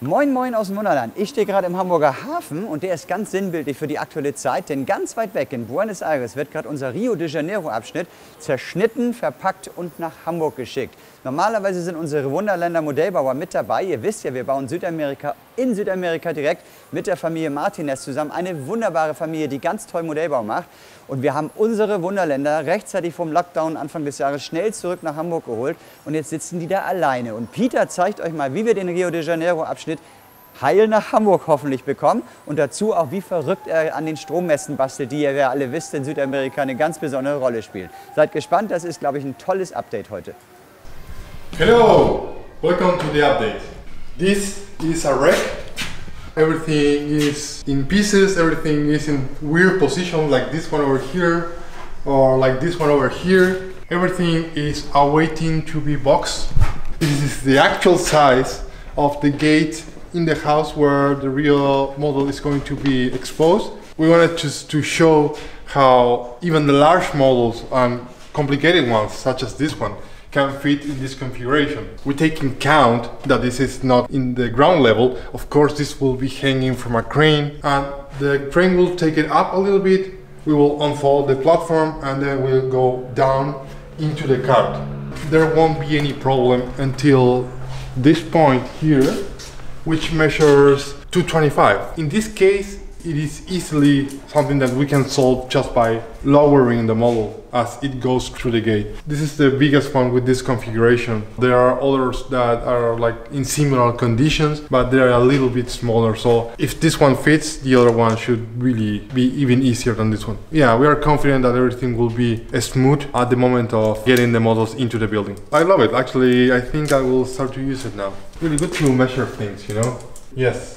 Moin Moin aus dem Wunderland. Ich stehe gerade im Hamburger Hafen und der ist ganz sinnbildlich für die aktuelle Zeit, denn ganz weit weg in Buenos Aires wird gerade unser Rio de Janeiro Abschnitt zerschnitten, verpackt und nach Hamburg geschickt. Normalerweise sind unsere Wunderländer Modellbauer mit dabei. Ihr wisst ja, wir bauen in Südamerika direkt mit der Familie Martinez zusammen. Eine wunderbare Familie, die ganz toll Modellbau macht. Und wir haben unsere Wunderländer rechtzeitig vom Lockdown Anfang des Jahres schnell zurück nach Hamburg geholt. Und jetzt sitzen die da alleine. Und Peter zeigt euch mal, wie wir den Rio de Janeiro Abschnitt heil nach Hamburg hoffentlich bekommen. Und dazu auch, wie verrückt er an den Strommästen bastelt, die ihr ja alle wisst, in Südamerika eine ganz besondere Rolle spielen. Seid gespannt, das ist, glaube ich, ein tolles Update heute. Hello, welcome to the update. This is a wreck. Everything is in pieces, everything is in weird positions like this one over here or like this one over here. Everything is awaiting to be boxed. This is the actual size of the gate in the house where the real model is going to be exposed. We wanted to show how even the large models and complicated ones such as this one can fit in this configuration. We take in count that this is not in the ground level. Of course, this will be hanging from a crane, and the crane will take it up a little bit. We will unfold the platform and then we'll go down into the cart. There won't be any problem until this point here, which measures 225. In this case, it is easily something that we can solve just by lowering the model as it goes through the gate. This is the biggest one with this configuration. There are others that are like in similar conditions, but they are a little bit smaller. So if this one fits, the other one should really be even easier than this one. Yeah, we are confident that everything will be smooth at the moment of getting the models into the building. I love it. Actually, I think I will start to use it now. Really good to measure things, you know? Yes.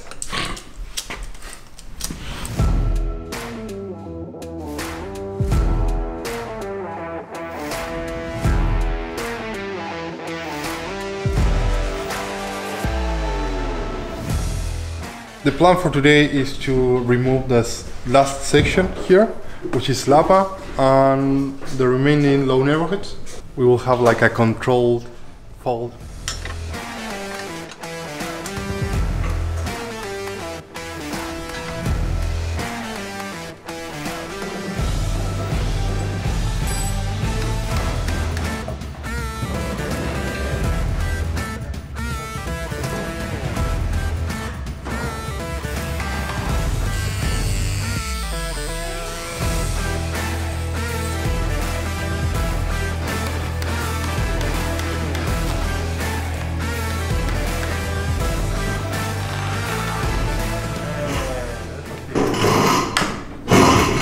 The plan for today is to remove this last section here, which is Lapa, and the remaining low neighborhoods. We will have like a controlled fold.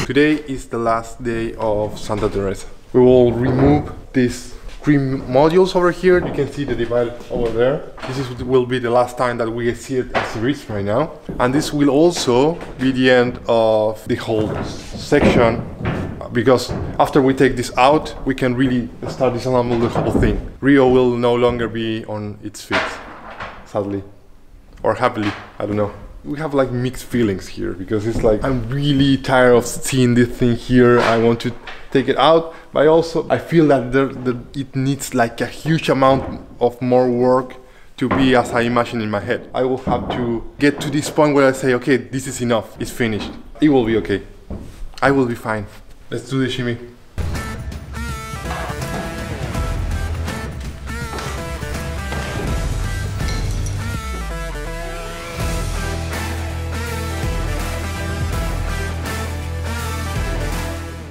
Today is the last day of Santa Teresa. We will remove these cream modules over here. You can see the divider over there. Will be the last time that we see it as it is right now. And this will also be the end of the whole section, because after we take this out, we can really start disassemble the whole thing. Rio will no longer be on its feet, sadly. Or happily, I don't know. We have like mixed feelings here, because it's like I'm really tired of seeing this thing here. I want to take it out, but I feel that it needs like a huge amount of more work to be as I imagine in my head. I will have to get to this point where I say, okay, this is enough, it's finished. It will be okay. I will be fine. Let's do the shimmy.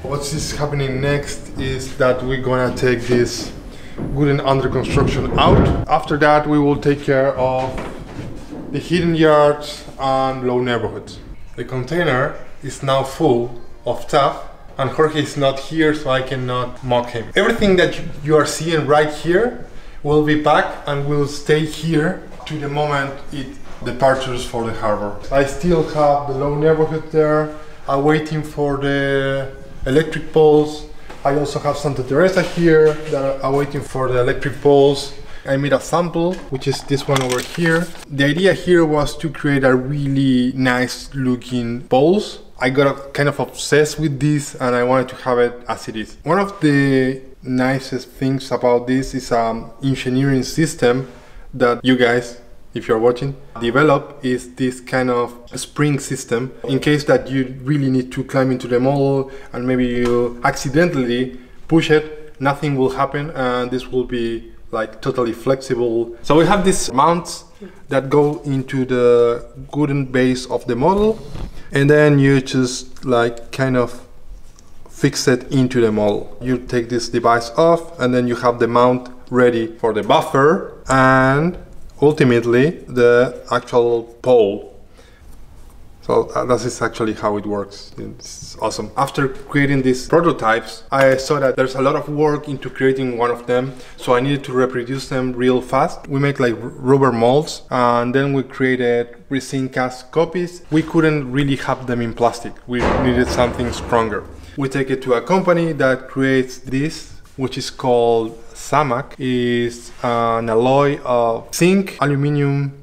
What's happening next is that we're gonna take this wooden under construction out. After that, we will take care of the hidden yards and low neighborhoods. The container is now full of stuff, and Jorge is not here, so I cannot mock him. Everything that you are seeing right here will be packed and will stay here to the moment it departures for the harbor. I still have the low neighborhood there. I'm waiting for the electric poles. I also have Santa Teresa here that are waiting for the electric poles. I made a sample, which is this one over here. The idea here was to create a really nice looking poles. I got kind of obsessed with this and I wanted to have it as it is. One of the nicest things about this is an engineering system that you guys, if you're watching, develop is this kind of spring system in case that you really need to climb into the model and maybe you accidentally push it, nothing will happen and this will be like totally flexible. So we have these mounts that go into the wooden base of the model and then you just like kind of fix it into the model. You take this device off and then you have the mount ready for the buffer and ultimately the actual pole. So that is actually how it works. It's awesome. After creating these prototypes, I saw that there's a lot of work into creating one of them, so I needed to reproduce them real fast. We make like rubber molds and then we created resin cast copies. We couldn't really have them in plastic. We needed something stronger. We take it to a company that creates this, which is called Zamac. It's an alloy of zinc, aluminum,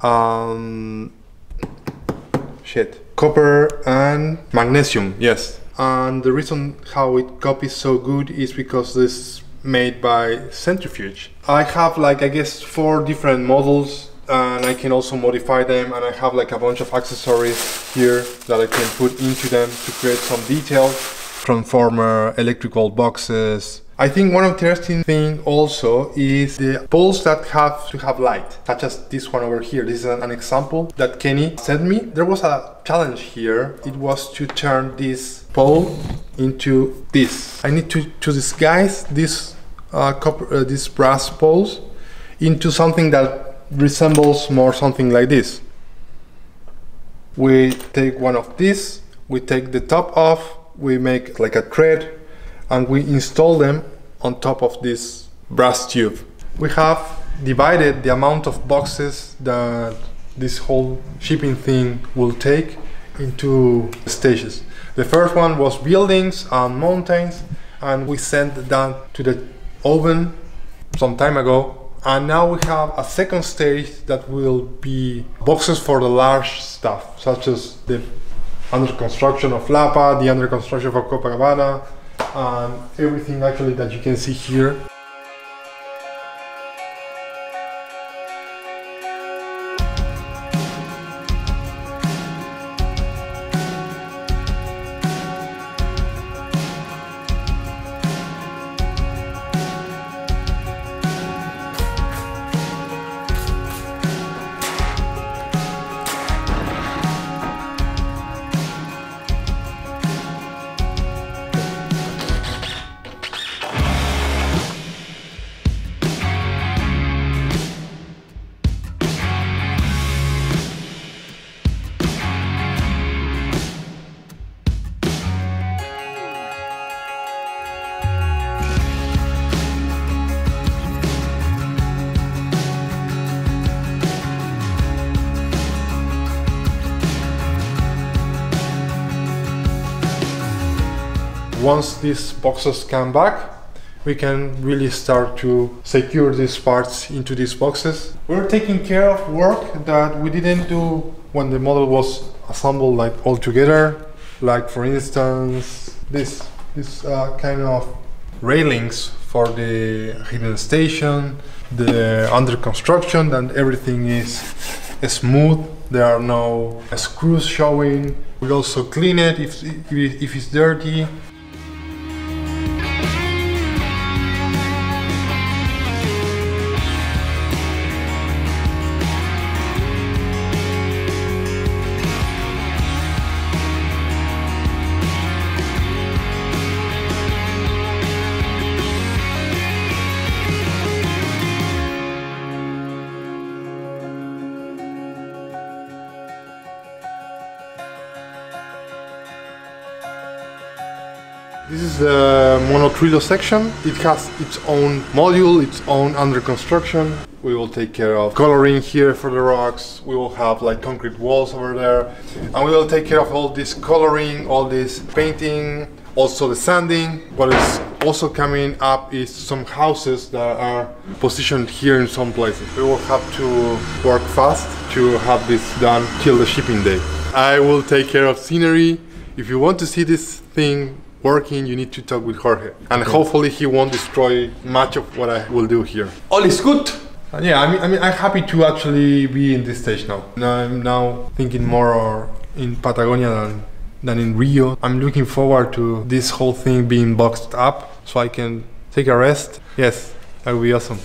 copper and magnesium, yes. And the reason how it copies so good is because this is made by centrifuge. I have like, I guess, 4 different models and I can also modify them, and I have like a bunch of accessories here that I can put into them to create some detail. Transformer, electrical boxes. I think one interesting thing also is the poles that have to have light, such as this one over here. This is an example that Kenny sent me. There was a challenge here. It was to turn this pole into this. I need to disguise this these brass poles into something that resembles more something like this. We take one of these, we take the top off, we make like a thread and we install them on top of this brass tube. We have divided the amount of boxes that this whole shipping thing will take into stages. The first one was buildings and mountains, and we sent that to the oven some time ago. And now we have a second stage that will be boxes for the large stuff, such as the under construction of Lapa, the under construction for Copacabana, and everything actually that you can see here. Once these boxes come back, we can really start to secure these parts into these boxes. We're taking care of work that we didn't do when the model was assembled like all together. Like for instance, this kind of railings for the hidden station, the under construction, and everything is smooth. There are no screws showing. We also clean it if it's dirty. This is the Monotrilo section. It has its own module, its own under construction. We will take care of coloring here for the rocks. We will have like concrete walls over there. And we will take care of all this coloring, all this painting, also the sanding. What is also coming up is some houses that are positioned here in some places. We will have to work fast to have this done till the shipping day. I will take care of scenery. If you want to see this thing working, you need to talk with Jorge, and hopefully he won't destroy much of what I will do here. All is good. Yeah, I'm happy to actually be in this stage now. I'm now thinking more in Patagonia than in Rio. I'm looking forward to this whole thing being boxed up so I can take a rest. Yes, that would be awesome.